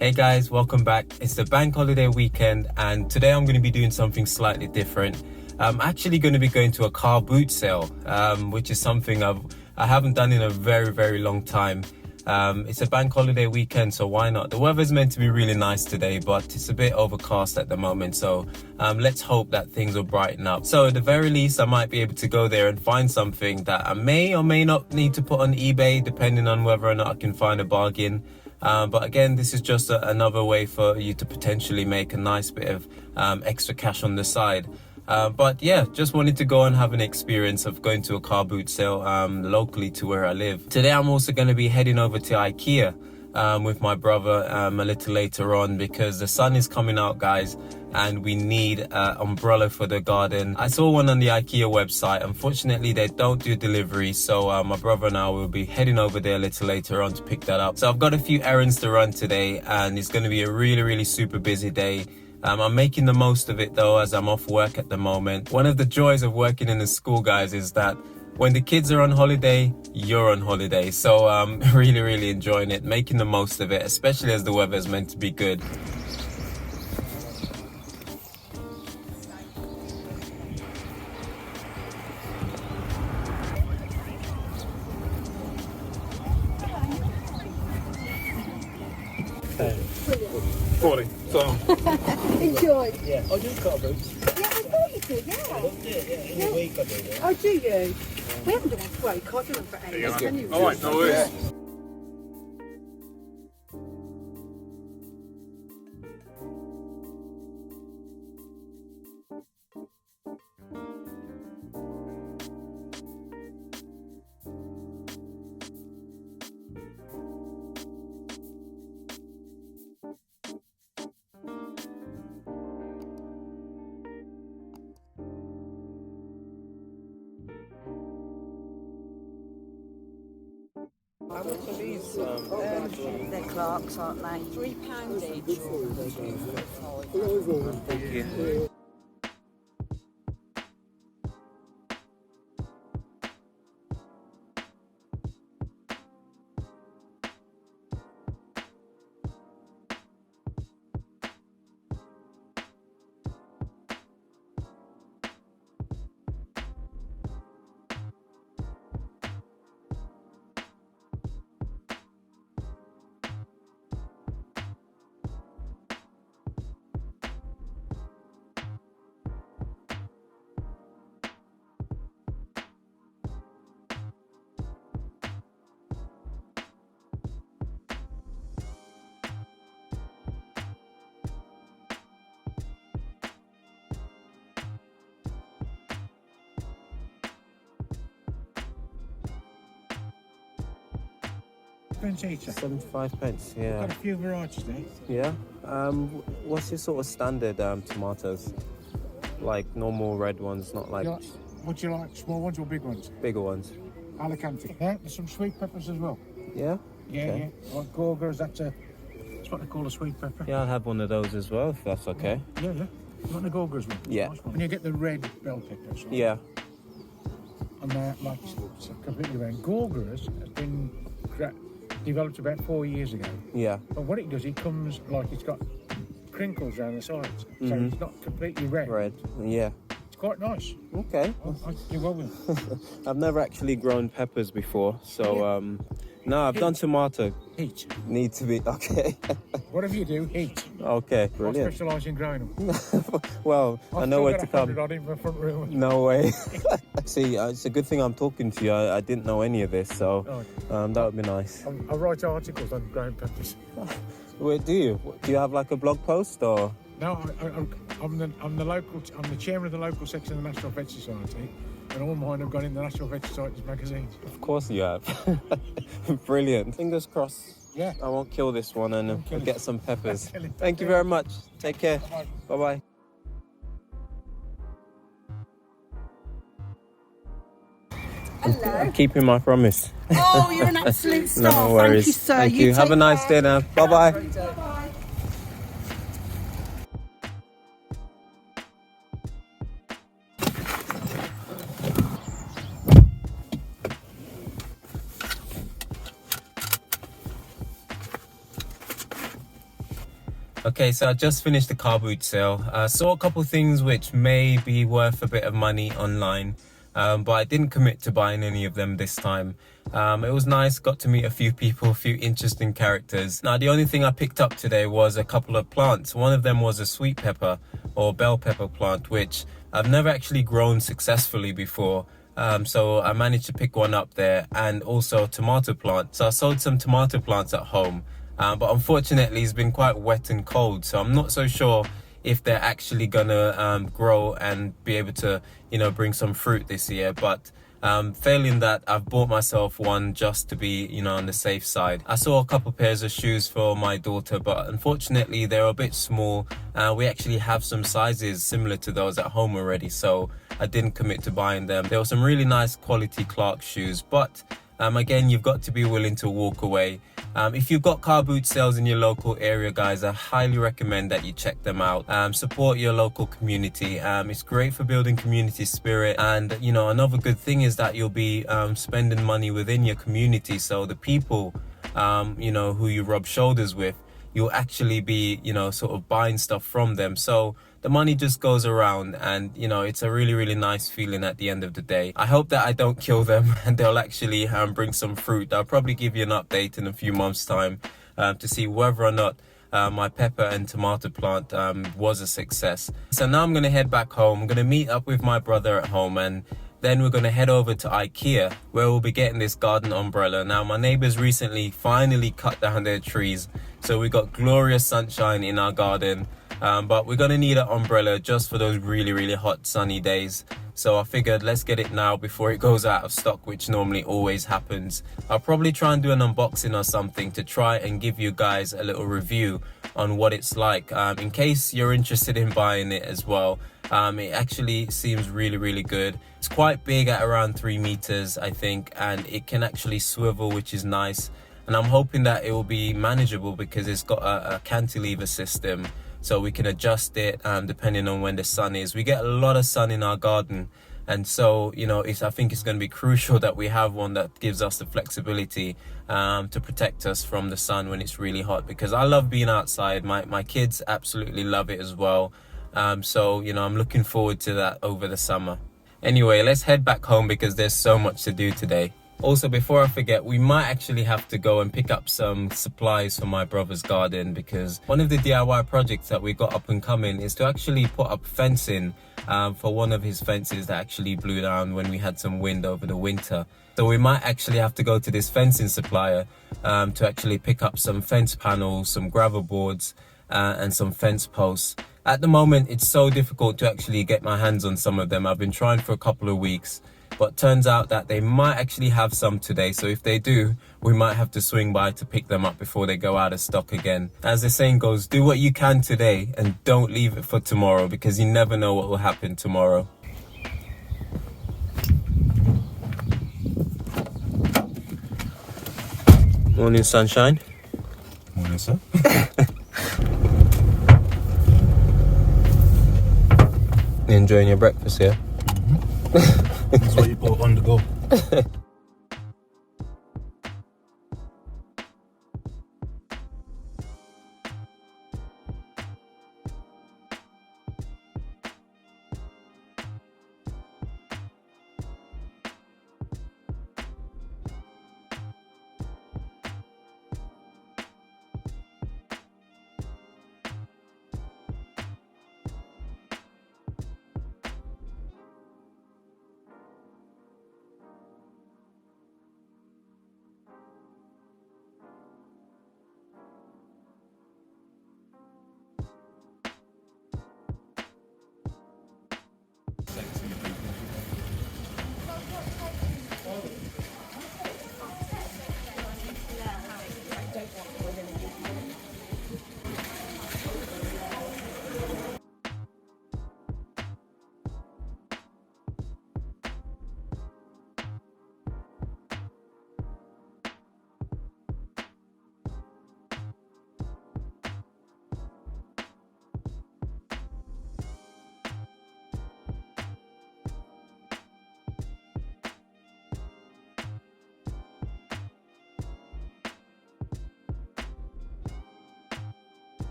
Hey guys, welcome back. It's the bank holiday weekend and today I'm going to be doing something slightly different. I'm actually going to be going to a car boot sale, which is something I haven't done in a very long time. It's a bank holiday weekend, so why not? The weather's meant to be really nice today, but it's a bit overcast at the moment, so let's hope that things will brighten up. So at the very least, I might be able to go there and find something that I may or may not need to put on eBay, depending on whether or not I can find a bargain. But again, this is just another way for you to potentially make a nice bit of extra cash on the side. But yeah, just wanted to go and have an experience of going to a car boot sale locally to where I live. Today I'm also going to be heading over to Ikea with my brother a little later on because the sun is coming out, guys, and we need an umbrella for the garden. I saw one on the Ikea website. Unfortunately, they don't do delivery, so my brother and I will be heading over there a little later on to pick that up. So I've got a few errands to run today, and it's going to be a really super busy day. I'm making the most of it though, as I'm off work at the moment. One of the joys of working in a school, guys, is that when the kids are on holiday, you're on holiday. So I'm really enjoying it, making the most of it, especially as the weather is meant to be good. Morning. So, Enjoy. yeah, I do car boots. Yeah, I thought you did, yeah. I loved it, yeah. In a week I do that. Oh, do you? We haven't done one for a can't do them for ages, can you? All right, no worries. How much are these? They're Clarks, aren't they? £3 each. Thank you. Pence each. 75 pence, yeah. Got a few varieties there. Yeah. What's your sort of standard tomatoes? Like normal red ones, not like What do you like? Small ones or big ones? bigger ones. Alicante. Yeah, there's some sweet peppers as well. Yeah? Yeah, Okay. yeah. Like Gorgas, that's what they call a sweet pepper. Yeah, I'll have one of those as well, if that's okay. Yeah. You want the Gorgas one? Yeah. Nice one. And you get the red bell peppers. Right? Yeah. And they're like completely round. Gorgas has been developed about 4 years ago. Yeah. But what it does, it comes like it's got crinkles around the sides, so it's not completely red. Red. Yeah. It's quite nice. Okay. I do well with it. I've never actually grown peppers before, so no, I've done tomato. Heat. Need to be okay. Whatever you do, heat. Okay, I brilliant. specialise in growing them. Well, I know where to come. I've in my front room. No way. See, it's a good thing I'm talking to you. I didn't know any of this, so that would be nice. I write articles on growing peppers. Wait, do you? Do you have like a blog post or? No, I'm the chairman of the local section of the National Veg Society, and all mine have gone in the National Veg Society's magazines. Of course you have. Brilliant. Fingers crossed. Yeah. I won't kill this one and I'll get some peppers. Kill it. Thank you very much. Take care. Bye. Bye-bye. Hello. I'm keeping my promise. Oh, you're an absolute star. No worries. Thank you, sir. Thank you. Have a take nice care. day now. Bye-bye. Bye-bye. Okay, so I just finished the car boot sale. Saw a couple things which may be worth a bit of money online, but I didn't commit to buying any of them this time. It was nice, got to meet a few people, a few interesting characters. Now, the only thing I picked up today was a couple of plants. One of them was a sweet pepper or bell pepper plant, which I've never actually grown successfully before. So I managed to pick one up there, and also a tomato plant. So I sold some tomato plants at home. But unfortunately it's been quite wet and cold, so I'm not so sure if they're actually gonna grow and be able to, you know, bring some fruit this year. But failing that, I've bought myself one just to be, you know, on the safe side. I saw a couple pairs of shoes for my daughter, but unfortunately they're a bit small. We actually have some sizes similar to those at home already, so I didn't commit to buying them. There were some really nice quality Clark shoes, but again, you've got to be willing to walk away. If you've got car boot sales in your local area, guys, I highly recommend that you check them out. Support your local community. It's great for building community spirit, and you know, another good thing is that you'll be spending money within your community, so the people you know, who you rub shoulders with, you'll actually be, you know, sort of buying stuff from them. So the money just goes around, and you know, it's a really nice feeling at the end of the day. I hope that I don't kill them and they'll actually bring some fruit. I'll probably give you an update in a few months time to see whether or not my pepper and tomato plant was a success. So now I'm gonna head back home. I'm gonna meet up with my brother at home, and then we're gonna head over to Ikea, where we'll be getting this garden umbrella. Now, my neighbors recently finally cut down their trees, so we got glorious sunshine in our garden. But we're gonna need an umbrella just for those really hot sunny days. So I figured let's get it now before it goes out of stock, which normally always happens. I'll probably try and do an unboxing or something to try and give you guys a little review on what it's like, in case you're interested in buying it as well. It actually seems really good. It's quite big, at around 3 meters, I think, and it can actually swivel, which is nice. And I'm hoping that it will be manageable because it's got a cantilever system, so we can adjust it depending on when the sun is. We get a lot of sun in our garden, and so, you know, I think it's going to be crucial that we have one that gives us the flexibility to protect us from the sun when it's really hot, because I love being outside. My kids absolutely love it as well. So, you know, I'm looking forward to that over the summer. Anyway, let's head back home because there's so much to do today. Also, before I forget, we might actually have to go and pick up some supplies for my brother's garden, because one of the DIY projects that we got up and coming is to actually put up fencing for one of his fences that actually blew down when we had some wind over the winter. So we might actually have to go to this fencing supplier to actually pick up some fence panels, some gravel boards, and some fence posts. At the moment, it's so difficult to actually get my hands on some of them. I've been trying for a couple of weeks, but turns out that they might actually have some today. So if they do, we might have to swing by to pick them up before they go out of stock again. As the saying goes, do what you can today and don't leave it for tomorrow, because you never know what will happen tomorrow. Morning, sunshine. Morning, sir. You enjoying your breakfast here? That's what you put on the go.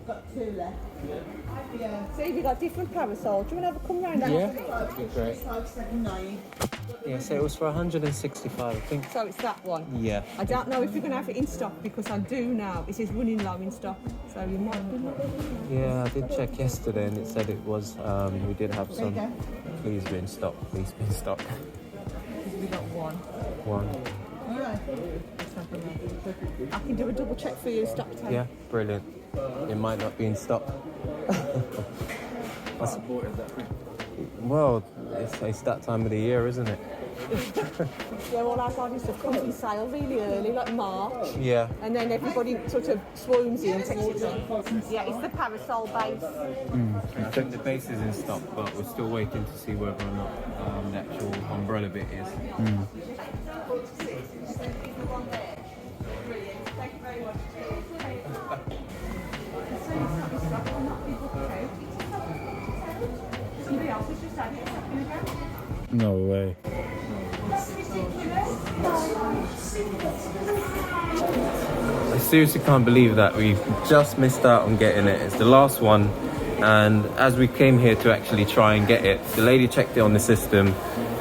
Got 2 left. Yeah. See, we've got different parasols. Do you want to have a come round? Yeah, that'd be great. 579. Yeah, so it was for 165, I think. So it's that one? Yeah. I don't know if we're going to have it in stock because I do now. It is running low in stock. So you might be. Yeah, I did check yesterday and it said it was, we did have some. Please be in stock, please be in stock. We got one. I can do a double check for you, stock tank. Yeah, brilliant. It might not be in stock. I supported that thing. Well, it's that time of the year, isn't it? Yeah, all our garden stuff comes in sale really early, like March. Yeah. And then everybody sort of swoons in and takes it on. Yeah, it's the parasol base. I think the base is in stock, but we're still waiting to see whether or not the actual umbrella bit is. Thank you very much. Somebody else has just had it a second ago. No way. I seriously can't believe that we just missed out on getting it. It's the last one, and as we came here to actually try and get it, the lady checked it on the system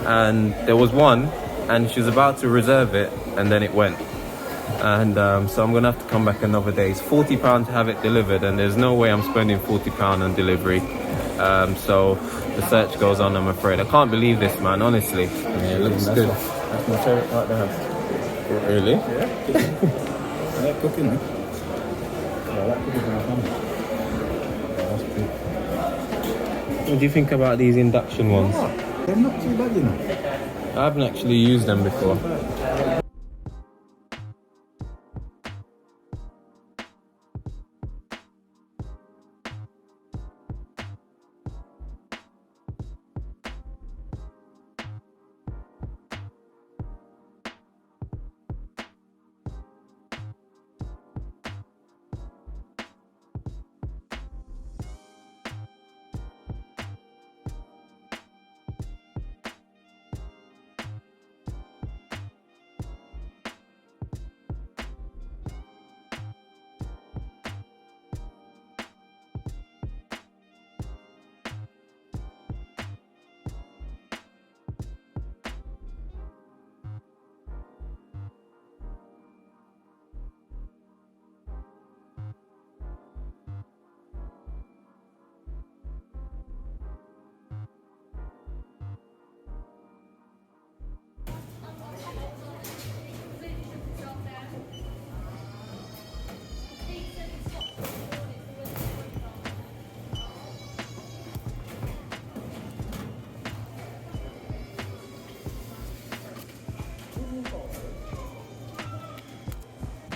and there was one and she was about to reserve it and then it went. And so I'm gonna have to come back another day. It's £40 to have it delivered and there's no way I'm spending £40 on delivery. So the search goes on, I'm afraid. I can't believe this, man, honestly. Yeah, it looks good. That's my favourite part of the house. Really? Yeah. I like cooking, man. I like cooking for my family. That's good. What do you think about these induction ones? They're not too bad, you know. I haven't actually used them before.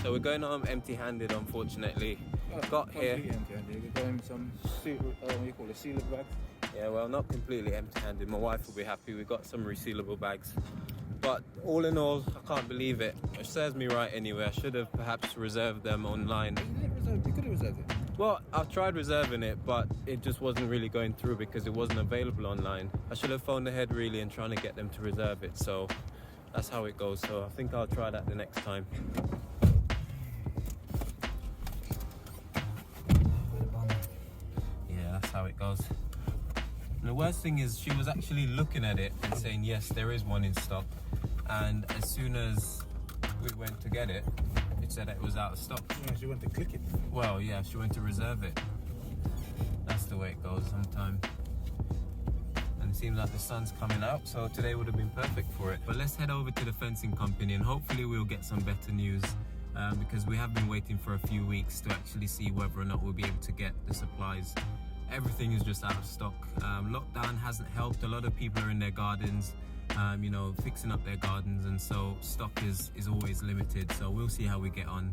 So we're going home empty-handed, unfortunately. Got here. We're going some sealable bags. Yeah, well, not completely empty-handed. My wife will be happy. We got some resealable bags. But all in all, I can't believe it. It serves me right anyway. I should have perhaps reserved them online. You could have reserved it. Well, I've tried reserving it, but it just wasn't really going through because it wasn't available online. I should have phoned ahead really and trying to get them to reserve it. So that's how it goes. So I think I'll try that the next time. That's how it goes. And the worst thing is she was actually looking at it and saying yes, there is one in stock, and as soon as we went to get it, it said it was out of stock. Yeah, she went to click it. Well, yeah, she went to reserve it. That's the way it goes sometimes. And it seems like the sun's coming out, so today would have been perfect for it. But let's head over to the fencing company and hopefully we'll get some better news, because we have been waiting for a few weeks to actually see whether or not we'll be able to get the supplies. Everything is just out of stock. Lockdown hasn't helped. A lot of people are in their gardens, you know, fixing up their gardens, and so stock is always limited. So we'll see how we get on.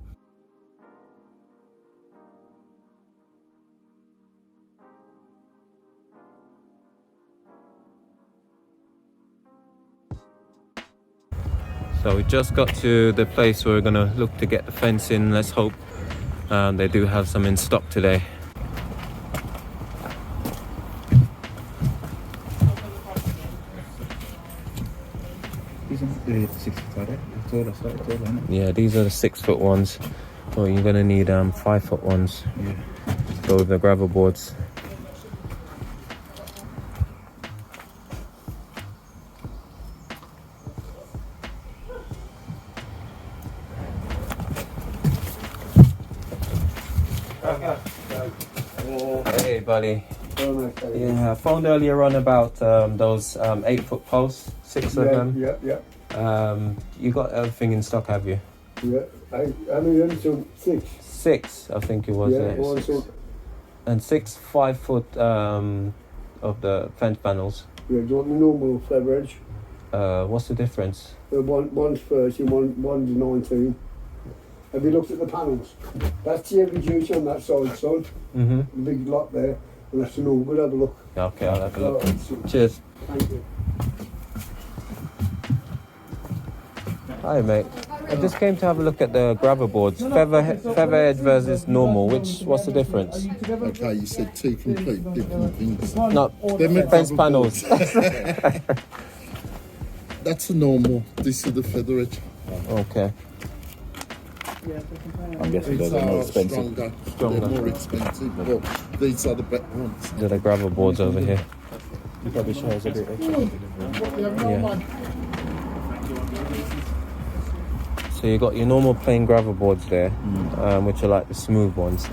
So we just got to the place where we're gonna look to get the fencing. Let's hope they do have some in stock today. These are 6 foot, right? Yeah, these are the 6 foot ones. Well, you're gonna need 5 foot ones. Yeah. go with the gravel boards. Hey buddy. Yeah, I found earlier on about those 8-foot posts, 6 of them. Yeah. You got everything in stock, have you? Yeah. I mean, so 6. 6, I think it was. Yeah, one so. And 6 5-foot of the fence panels. Yeah, do you want the normal feather edge? What's the difference? One's 30, one's 19. Have you looked at the panels? That's the heavy duty on that side, son. Mm-hmm. The big lot there. And that's an all good. Have a look. Okay, I'll have a look. Right, Cheers. thank you. Hi mate. I just came to have a look at the gravel boards. Feather edge versus normal. What's the difference? Okay, you said 2 complete different things. No, Them are fence gravel panels. That's a normal. This is the feather edge. Okay. I'm guessing These those are more are expensive. stronger. They're more expensive, but these are the better ones. They're the gravel boards over here. You probably show us a bit extra. Yeah. So you got your normal plain gravel boards there, which are like the smooth ones,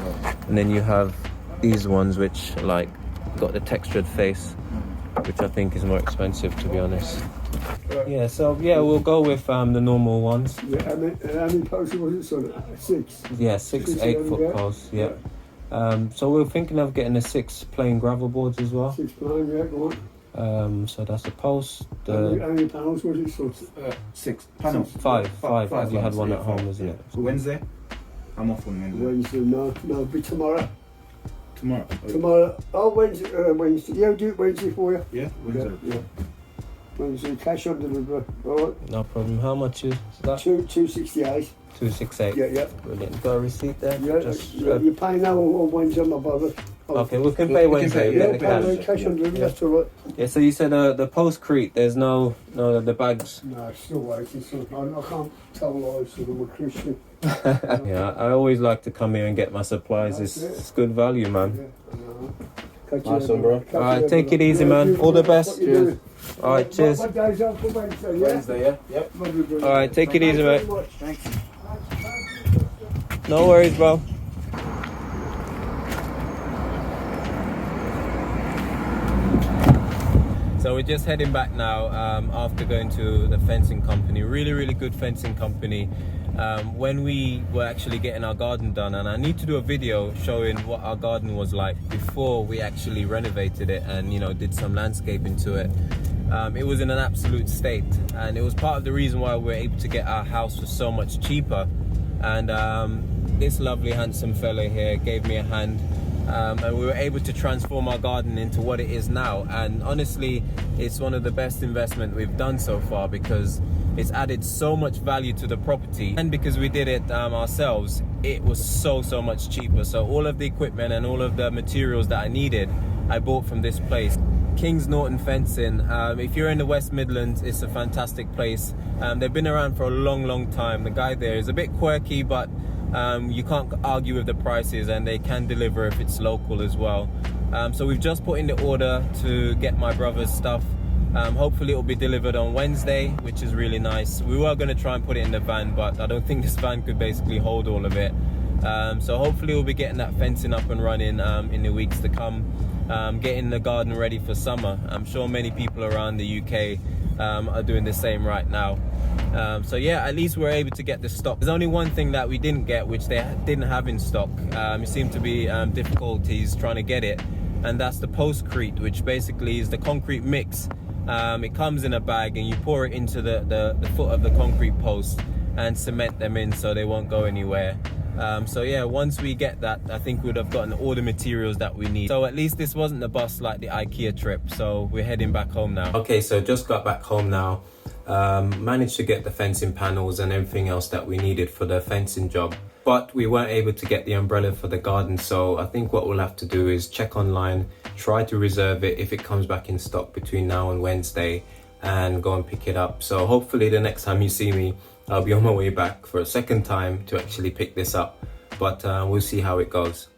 and then you have these ones which are like got the textured face, which I think is more expensive, to be honest. Yeah, so yeah, we'll go with the normal ones. Yeah, how many posts was it, son? 6. Yeah, 6 8-foot posts. Yeah. So we're thinking of getting the 6 plain gravel boards as well. 6 plain, yeah, go on. So that's a post. How many panels was it, son? 6 panels. 5. As you had one at home, isn't it? Wednesday? I'm off on Wednesday. Wednesday, no, it'll be tomorrow. Tomorrow? Tomorrow, Wednesday. Yeah, I'll do it Wednesday for you. Yeah, Wednesday. Yeah. Wednesday, cash on delivery. Alright. No problem. How much is that? 268. 268. Yeah. Brilliant. Got a receipt there? Yeah, you're paying now on Wednesday, my brother. Okay, we can pay Wednesday. Yeah, Get the cash. cash on delivery, that's alright. Yeah, so you said the postcrete, there's no the bags. No, it's still waiting, son. I can't tell lies, so I'm a Christian. Yeah, I always like to come here and get my supplies. It's good value, man. Nice one, bro. Alright, take it easy, man. All the best. Cheers. Alright, cheers. What day's on for Wednesday, yeah? Wednesday, yeah? Yep. Alright, take it easy, mate. Thanks. No worries, bro. So we're just heading back now after going to the fencing company. Really good fencing company. When we were actually getting our garden done, and I need to do a video showing what our garden was like before we actually renovated it and did some landscaping to it. It was in an absolute state, and it was part of the reason why we were able to get our house for so much cheaper. And this lovely handsome fella here gave me a hand, and we were able to transform our garden into what it is now. And honestly, it's one of the best investments we've done so far, because it's added so much value to the property, and because we did it ourselves, it was so much cheaper. So all of the equipment and all of the materials that I needed, I bought from this place, Kings Norton Fencing. If you're in the West Midlands, it's a fantastic place. They've been around for a long time. The guy there is a bit quirky, but you can't argue with the prices, and they can deliver if it's local as well. So we've just put in the order to get my brother's stuff. Hopefully it will be delivered on Wednesday, which is really nice. We were going to try and put it in the van, but I don't think this van could basically hold all of it. So hopefully we'll be getting that fencing up and running in the weeks to come, getting the garden ready for summer. I'm sure many people around the UK are doing the same right now. So yeah, at least we're able to get the stock. There's only one thing that we didn't get, which they didn't have in stock. It seemed to be difficulties trying to get it, and that's the postcrete, which basically is the concrete mix. It comes in a bag, and you pour it into the foot of the concrete post and cement them in so they won't go anywhere. So yeah, once we get that, I think we'd have gotten all the materials that we need. So at least this wasn't a bust like the Ikea trip. So we're heading back home now. Okay, so just got back home now. Managed to get the fencing panels and everything else that we needed for the fencing job, but we weren't able to get the umbrella for the garden. So I think what we'll have to do is check online, try to reserve it if it comes back in stock between now and Wednesday, and go and pick it up. So hopefully the next time you see me, I'll be on my way back for a second time to actually pick this up, but we'll see how it goes.